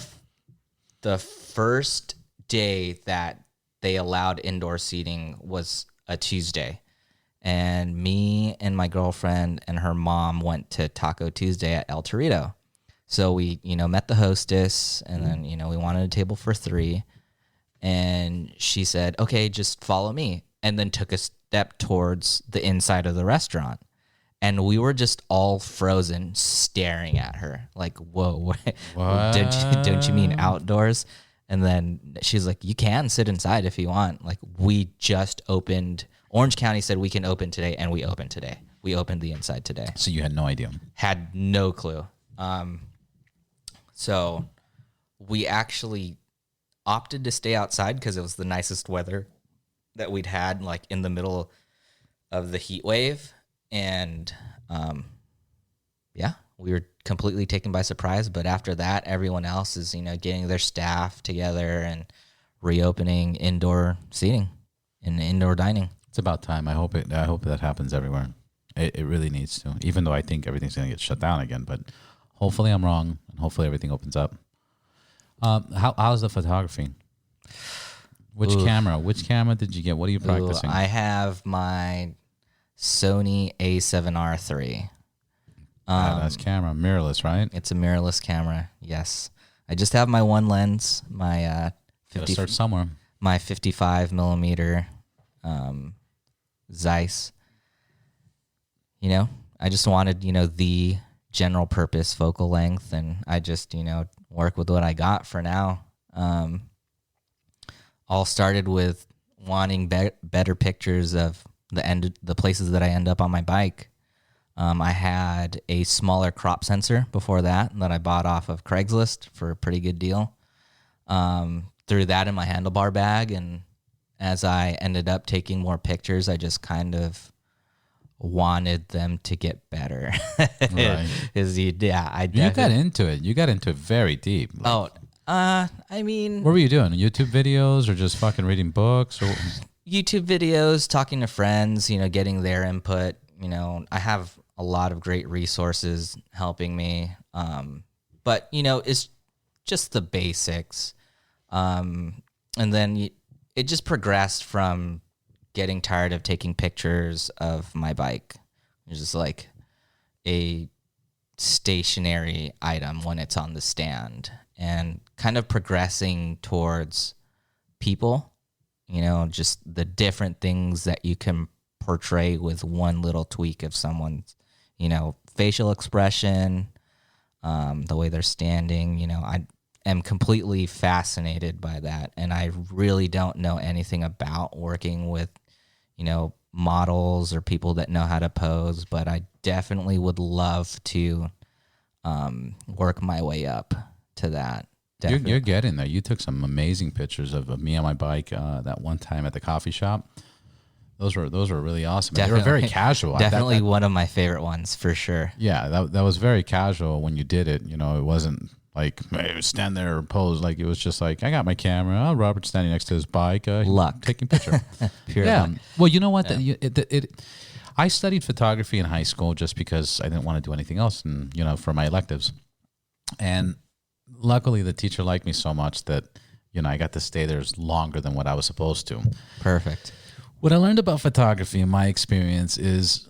first day that they allowed indoor seating was a Tuesday, and me and my girlfriend and her mom went to Taco Tuesday at El Torito. So we, met the hostess, and then, we wanted a table for 3. And she said, okay, just follow me. And then took a step towards the inside of the restaurant. And we were just all frozen staring at her like, whoa, don't you mean outdoors? And then she's like, you can sit inside if you want. Like, we just opened. Orange County said we can open today, and we opened today. We opened the inside today. So you had no idea? Had no clue. So we actually opted to stay outside because it was the nicest weather that we'd had, like in the middle of the heat wave. And we were completely taken by surprise. But after that, everyone else is, getting their staff together and reopening indoor seating and indoor dining. It's about time. I hope that happens everywhere. It really needs to, even though I think everything's going to get shut down again. But hopefully I'm wrong, and hopefully everything opens up. How's the photography? Which camera did you get? What are you practicing? I have my Sony A7R III. That's camera, mirrorless, right? It's a mirrorless camera. Yes, I just have my one lens, my start somewhere. My 55 millimeter Zeiss. I just wanted the general purpose focal length, and I just work with what I got for now. All started with wanting better pictures of the places that I end up on my bike. I had a smaller crop sensor before that I bought off of Craigslist for a pretty good deal. Threw that in my handlebar bag, and as I ended up taking more pictures, I just kind of wanted them to get better. Right. You got into it. You got into it very deep. I mean, what were you doing? YouTube videos or just fucking reading books? Or YouTube videos, talking to friends, getting their input. I have a lot of great resources helping me. But it's just the basics. And then it just progressed from getting tired of taking pictures of my bike. It's just like a stationary item when it's on the stand, and kind of progressing towards people, just the different things that you can portray with one little tweak of someone's, facial expression, the way they're standing. I am completely fascinated by that, and I really don't know anything about working with models or people that know how to pose, but I definitely would love to work my way up to that. You're getting there. You took some amazing pictures of me on my bike that one time at the coffee shop. Those were really awesome. They were very casual. Definitely one of my favorite ones for sure. Yeah, that was very casual when you did it. It wasn't like, hey, stand there or pose. Like, it was just like, I got my camera. Robert's standing next to his bike. Luck. Taking picture. Pure luck. Well, you know what? Yeah. I studied photography in high school just because I didn't want to do anything else, and for my electives. And luckily, the teacher liked me so much that I got to stay there longer than what I was supposed to. Perfect. What I learned about photography in my experience is,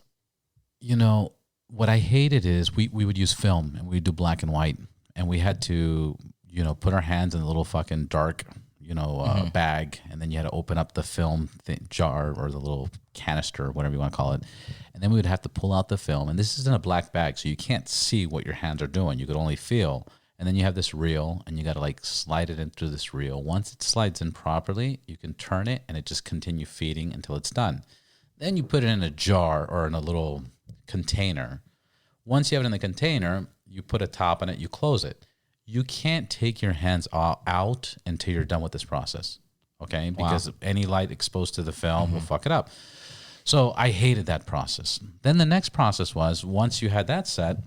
what I hated is we would use film and we'd do black and white, and we had to put our hands in a little fucking dark bag, and then you had to open up the film jar or the little canister, whatever you want to call it, and then we would have to pull out the film, and this is in a black bag, so you can't see what your hands are doing. You could only feel, and then you have this reel, and you got to slide it into this reel. Once it slides in properly, you can turn it, and it just continue feeding until it's done. Then you put it in a jar or in a little container. Once you have it in the container, you put a top on it, you close it. You can't take your hands out until you're done with this process, okay? Because any light exposed to the film will fuck it up. So I hated that process. Then the next process was, once you had that set,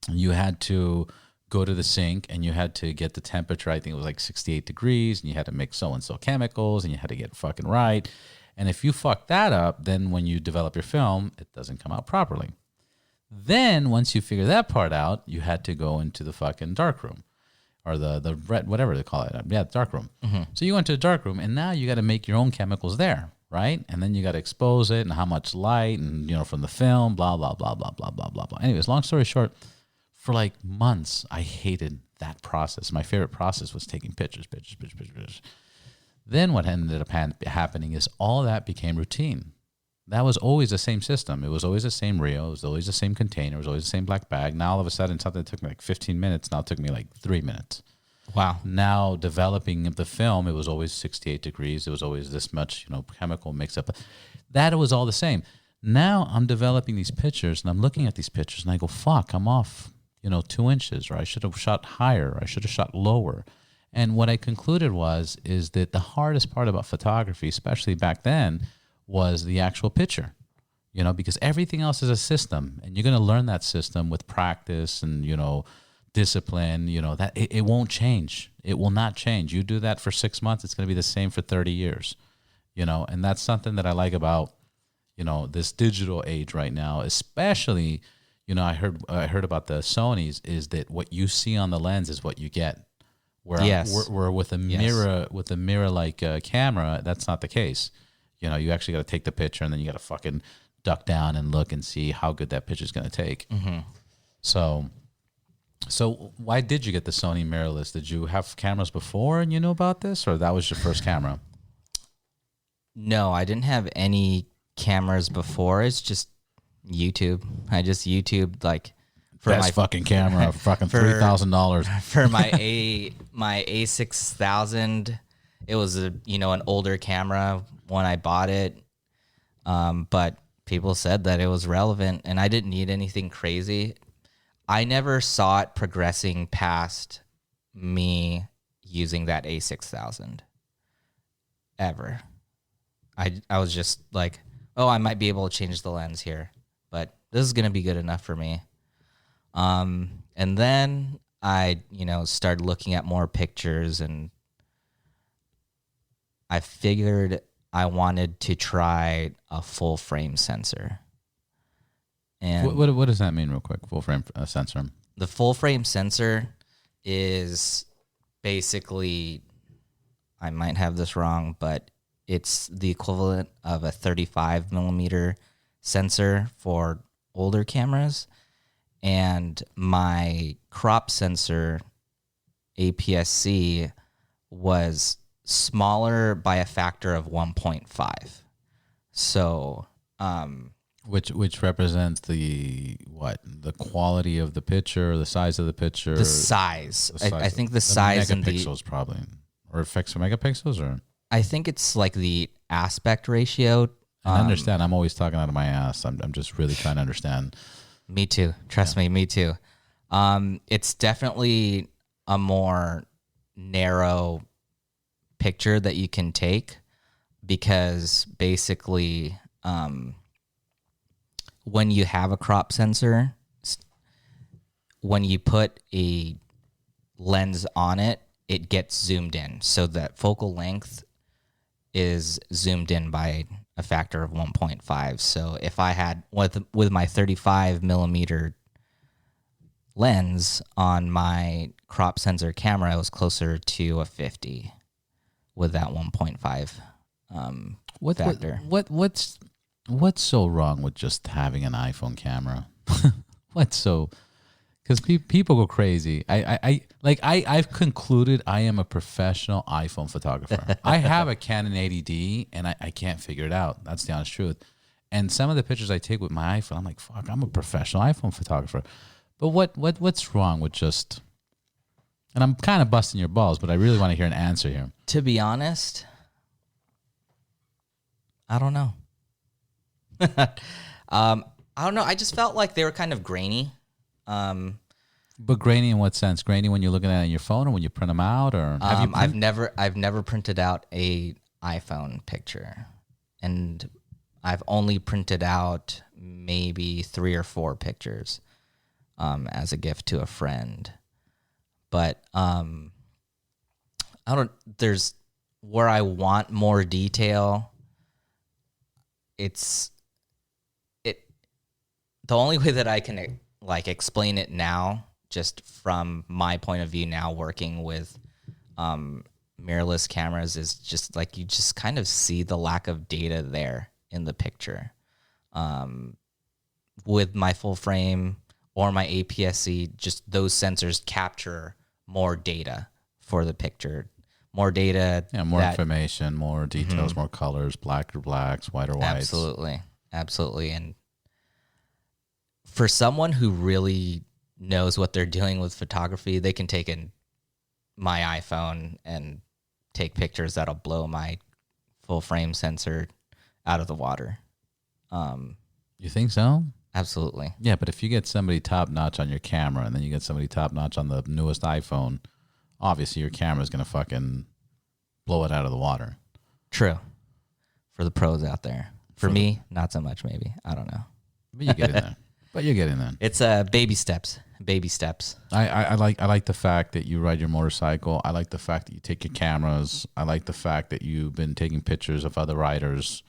you had to go to the sink and you had to get the temperature. I think it was 68 degrees, and you had to mix so-and-so chemicals, and you had to get it fucking right. And if you fuck that up, then when you develop your film, it doesn't come out properly. Then once you figure that part out, you had to go into the fucking dark room, or the red, whatever they call it. Yeah, dark room. So you went to the dark room, and now you got to make your own chemicals there, right? And then you got to expose it, and how much light, and from the film, blah blah blah blah blah blah blah blah. Anyways, long story short, for months I hated that process. My favorite process was taking pictures. Then what ended up happening is all that became routine. That was always the same system. It was always the same reel. It was always the same container. It was always the same black bag. Now, all of a sudden, something that took me 15 minutes, now it took me 3 minutes. Wow. Now, developing the film, it was always 68 degrees. It was always this much, chemical mix-up. That was all the same. Now, I'm developing these pictures, and I'm looking at these pictures, and I go, fuck, I'm off, 2 inches, or I should have shot higher. I should have shot lower. And what I concluded is that the hardest part about photography, especially back then, was the actual picture, because everything else is a system, and you're going to learn that system with practice and, discipline, that it won't change. It will not change. You do that for 6 months, it's going to be the same for 30 years, and that's something that I like about, this digital age right now, especially, I heard about the Sonys, is that what you see on the lens is what you get. Where with a mirror, camera, that's not the case. You actually got to take the picture, and then you got to fucking duck down and look and see how good that picture is going to take. So why did you get the Sony mirrorless? Did you have cameras before and you knew about this, or that was your first camera? No, I didn't have any cameras before. It's just YouTube. I just YouTubed for best fucking camera, fucking $3,000 for my A6000. It was an older camera when I bought it, but people said that it was relevant, and I didn't need anything crazy. I never saw it progressing past me using that A6000 ever. I was just like, oh, I might be able to change the lens here, but this is going to be good enough for me. And then I, started looking at more pictures, and I figured I wanted to try a full frame sensor. And what does that mean, real quick? Full frame sensor. The full frame sensor is basically, I might have this wrong, but it's the equivalent of a 35 millimeter sensor for older cameras. And my crop sensor, APS-C, was smaller by a factor of 1.5. So, which represents the quality of the picture, the size of the picture, the size. I think the size and the megapixels probably, or megapixels, or I think it's the aspect ratio. I understand. I'm always talking out of my ass. I'm just really trying to understand. Me too. Trust me. Me too. It's definitely a more narrow picture that you can take, because basically, when you have a crop sensor, when you put a lens on it, it gets zoomed in. So that focal length is zoomed in by a factor of 1.5. So if I had with my 35 millimeter lens on my crop sensor camera, it was closer to a 50 with that 1.5 factor. What's so wrong with just having an iPhone camera? Because people go crazy. I've concluded I am a professional iPhone photographer. I have a Canon 80D and I can't figure it out. That's the honest truth. And some of the pictures I take with my iPhone, I'm like, fuck, I'm a professional iPhone photographer. But what's wrong with just? And I'm kind of busting your balls, but I really want to hear an answer here. To be honest, I don't know. I don't know. I just felt like they were kind of grainy. But grainy in what sense? Grainy when you're looking at it on your phone, or when you print them out, or have you? I've never printed out a iPhone picture, and I've only printed out maybe 3 or 4 pictures as a gift to a friend. But there's where I want more detail. The only way that I can like explain it now, just from my point of view now, working with mirrorless cameras, is just like you just kind of see the lack of data there in the picture. With my full frame or my APS-C, just those sensors capture more data for the picture. More data. Yeah, more information, more details, more colors, black or blacks, white or whites. Absolutely. And for someone who really knows what they're doing with photography, they can take my iPhone and take pictures that'll blow my full frame sensor out of the water. You think so? Absolutely. Yeah, but if you get somebody top notch on your camera and then you get somebody top notch on the newest iPhone, obviously your camera is going to fucking blow it out of the water. True. For the pros out there. For me, not so much maybe. I don't know. But you get in there. You're getting there. It's baby steps. Baby steps. I like the fact that you ride your motorcycle. I like the fact that you take your cameras. I like the fact that you've been taking pictures of other riders.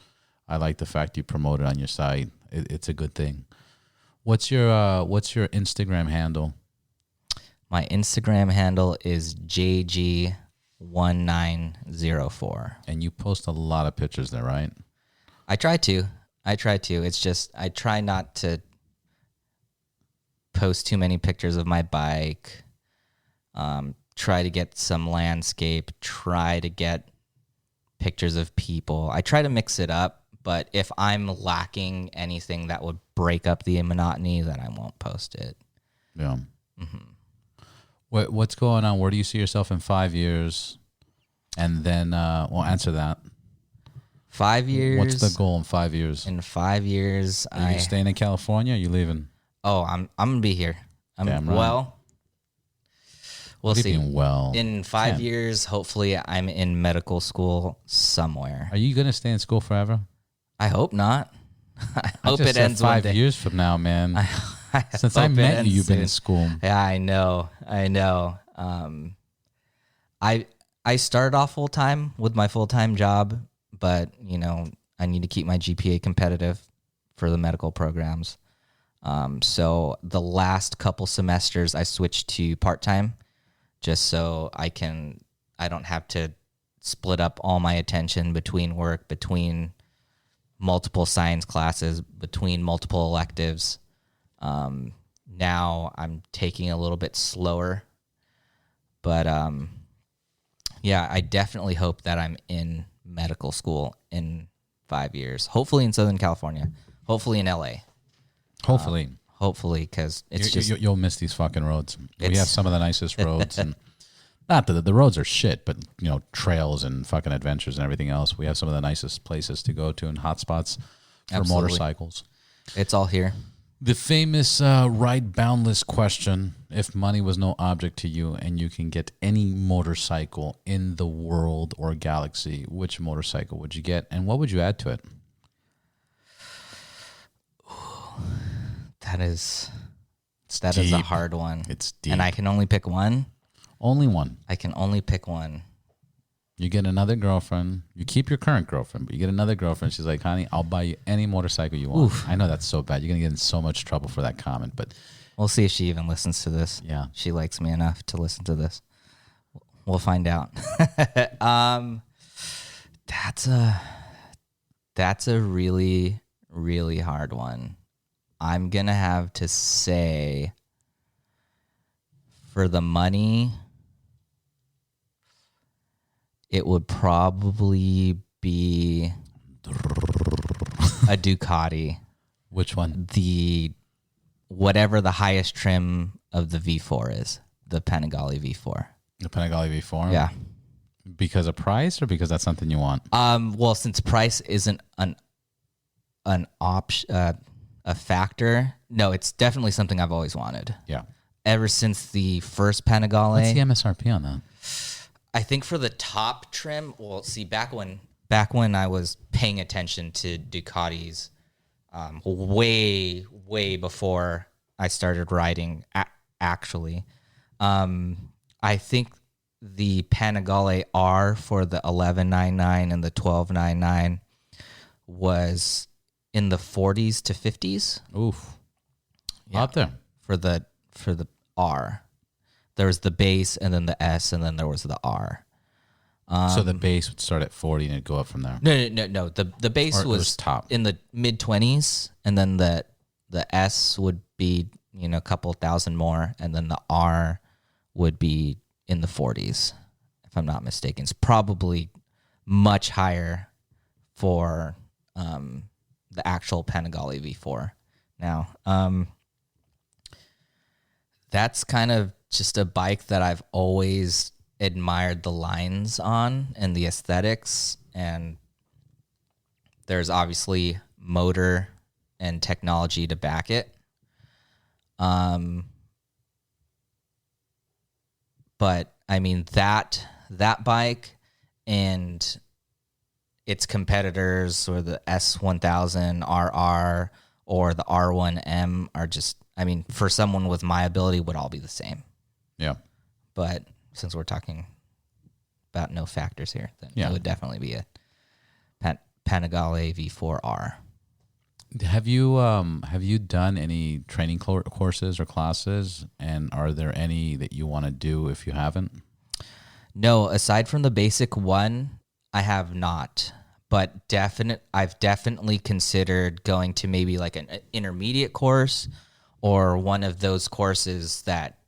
I like the fact you promote it on your site. It's a good thing. What's your Instagram handle? My Instagram handle is JG1904. And you post a lot of pictures there, right? I try to. It's just I try not to post too many pictures of my bike. Try to get some landscape. Try to get pictures of people. I try to mix it up. But if I'm lacking anything that would break up the monotony, then I won't post it. Yeah. What's going on? Where do you see yourself in 5 years? And then we'll answer that. 5 years. What's the goal in 5 years? In 5 years, are you staying in California? Or are you leaving? Oh, I'm gonna be here. Damn right. Well, we'll see. Well, in 5 years, hopefully, I'm in medical school somewhere. Are you gonna stay in school forever? I hope not. I hope it ends 5 one day. years from now, man. Since I met you, you've been in school. Yeah, I know. I started off full time with my full time job, but I need to keep my GPA competitive for the medical programs. So the last couple semesters, I switched to part time, just so I don't have to split up all my attention between work, between multiple science classes, between multiple electives. Now I'm taking a little bit slower, but yeah, I definitely hope that I'm in medical school in 5 years. Hopefully in Southern California. Hopefully in LA. Hopefully, because it's you'll miss these fucking roads. We have some of the nicest roads, and not that the roads are shit, but trails and fucking adventures and everything else. We have some of the nicest places to go to and hotspots for motorcycles. It's all here. The famous ride boundless question: if money was no object to you and you can get any motorcycle in the world or galaxy, which motorcycle would you get, and what would you add to it? That is a hard one. It's deep. And I can only pick one? Only one. I can only pick one. You get another girlfriend. You keep your current girlfriend, but you get another girlfriend. She's like, honey, I'll buy you any motorcycle you want. Oof. I know that's so bad. You're going to get in so much trouble for that comment, but we'll see if she even listens to this. Yeah. She likes me enough to listen to this. We'll find out. That's a really, really hard one. I'm going to have to say for the money, it would probably be a Ducati. Which one? Whatever the highest trim of the V4 is, the Panigale V4. The Panigale V4? Yeah. Because of price or because that's something you want? Well, since price isn't an option, a factor, no, it's definitely something I've always wanted. Yeah. Ever since the first Panigale. What's the MSRP on that? I think for the top trim, well, see, back when I was paying attention to Ducatis, way before I started riding, actually, I think the Panigale R for the 1199 and the 1299 was in the 40s to 50s. Oof. Yeah. Up there. For the R. There was the base and then the S and then there was the R. So the base would start at 40 and it'd go up from there. No. The base was top in the mid 20s, and then the S would be a couple thousand more, and then the R would be in the 40s, if I'm not mistaken. It's probably much higher for the actual Panigale V4. Now, that's kind of just a bike that I've always admired the lines on and the aesthetics, and there's obviously motor and technology to back it. But I mean that bike and its competitors, or the S1000 RR or the R1M, are just, I mean, for someone with my ability, would all be the same. Yeah. But since we're talking about no factors here, then it would definitely be a Panigale V4R. Have you done any training courses or classes, and are there any that you want to do if you haven't? No, aside from the basic one, I have not. But I've definitely considered going to maybe like an intermediate course, or one of those courses that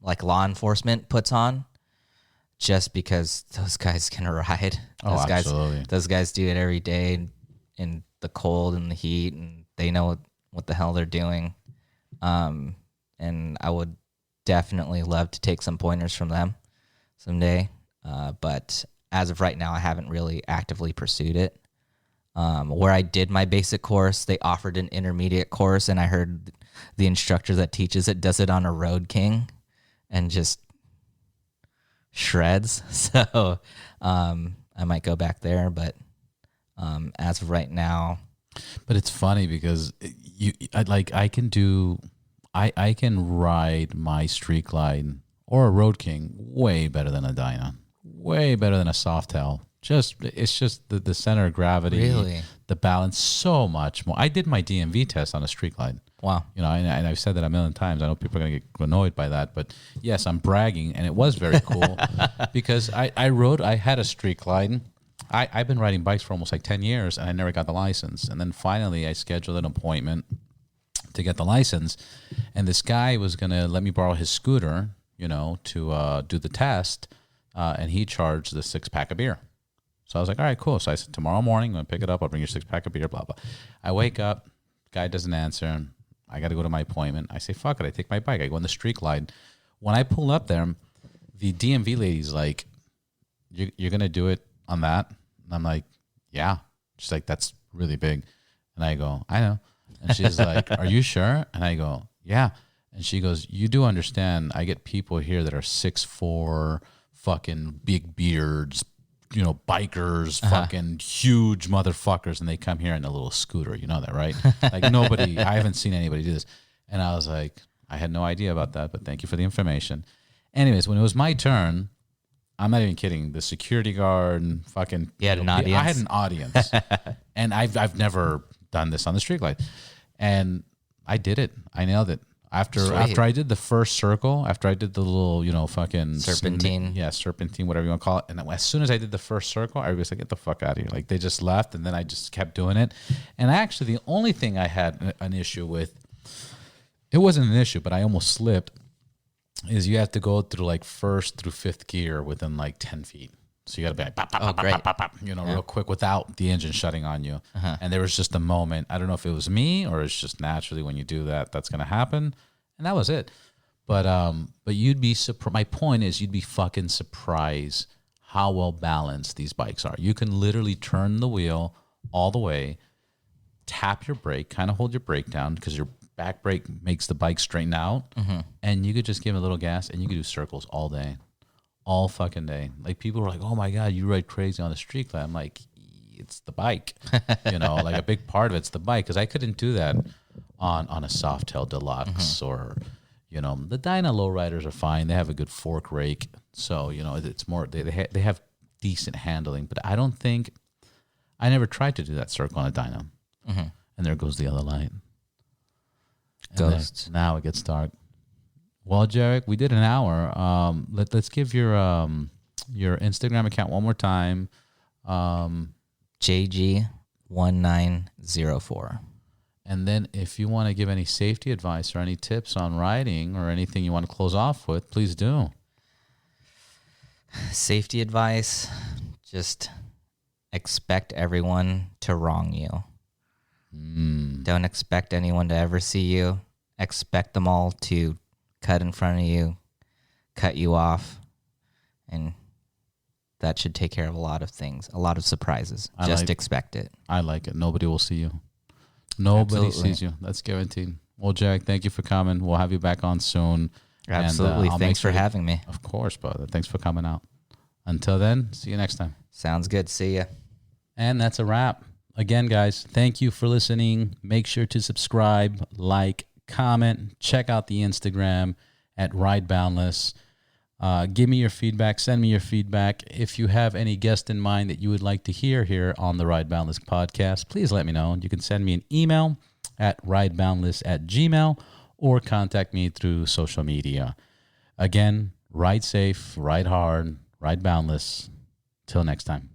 like law enforcement puts on, just because those guys can ride. Absolutely. Those guys do it every day in the cold and the heat, and they know what the hell they're doing. And I would definitely love to take some pointers from them someday. But as of right now, I haven't really actively pursued it. Where I did my basic course, they offered an intermediate course, and I heard the instructor that teaches it does it on a Road King and just shreds. So I might go back there, but as of right now. But it's funny because I can ride my Street Glide or a Road King way better than a Dyna, way better than a Softail. It's just the center of gravity, really? The balance, so much more. I did my DMV test on a Street Glide. Wow. And I've said that a million times. I know people are going to get annoyed by that, but yes, I'm bragging, and it was very cool because I had a Street Glide. I've been riding bikes for almost like 10 years, and I never got the license. And then finally I scheduled an appointment to get the license, and this guy was going to let me borrow his scooter, to do the test, and he charged the 6-pack of beer. So I was like, all right, cool. So I said, tomorrow morning, I'm going to pick it up. I'll bring your 6-pack of beer, blah, blah. I wake up, guy doesn't answer. I got to go to my appointment. I say, fuck it. I take my bike. I go on the Street Glide. When I pull up there, the DMV lady's like, you're going to do it on that? And I'm like, yeah. She's like, that's really big. And I go, I know. And she's like, are you sure? And I go, yeah. And she goes, you do understand I get people here that are 6'4", fucking big beards, bikers, fucking huge motherfuckers, and they come here in a little scooter. You know that, right? Like I haven't seen anybody do this. And I was like, I had no idea about that, but thank you for the information. Anyways, when it was my turn, I'm not even kidding. The security guard, fucking, You had an audience? I had an audience, and I've never done this on the street light, and I did it. I nailed it. After I did the first circle, after I did the little, fucking serpentine, serpentine, whatever you want to call it, and as soon as I did the first circle, everybody was like, "Get the fuck out of here!" Like they just left, and then I just kept doing it. And actually, the only thing I had an issue with, it wasn't an issue, but I almost slipped, is you have to go through like first through fifth gear within like 10 feet. So you got to be like, pop, pop, pop, pop, pop, pop, real quick without the engine shutting on you. And there was just a moment. I don't know if it was me or it's just naturally when you do that, that's going to happen. And that was it. But you'd be surprised. My point is you'd be fucking surprised how well balanced these bikes are. You can literally turn the wheel all the way, tap your brake, kind of hold your brake down because your back brake makes the bike straighten out. And you could just give it a little gas and you could do circles all day. All fucking day. Like people were like, "Oh my God, you ride crazy on the street glide." I'm like, it's the bike. Like a big part of it's the bike because I couldn't do that on a Softail Deluxe or, the Dyna lowriders are fine. They have a good fork rake, so it's more they have decent handling. But I never tried to do that circle on a Dyna. And there goes the other light. Ghosts. Now it gets dark. Well, Jerick, we did an hour. Let's give your Instagram account one more time. JG1904. And then if you want to give any safety advice or any tips on riding or anything you want to close off with, please do. Safety advice, just expect everyone to wrong you. Don't expect anyone to ever see you. Expect them all to cut in front of you, cut you off, and that should take care of a lot of things, a lot of surprises. Just expect it. I like it. Nobody will see you. Nobody Absolutely. sees you. That's guaranteed. Well, Jack, thank you for coming. We'll have you back on soon. Absolutely. And, thanks for having me. Of course, brother. Thanks for coming out. Until then, see you next time. Sounds good. See ya. And that's a wrap. Again, guys, thank you for listening. Make sure to subscribe, like, comment, check out the Instagram at Ride Boundless. Give me your feedback. Send me your feedback. If you have any guest in mind that you would like to hear here on the Ride Boundless podcast, please let me know. You can send me an email at rideboundless@gmail.com or contact me through social media. Again, ride safe, ride hard, ride boundless. Till next time.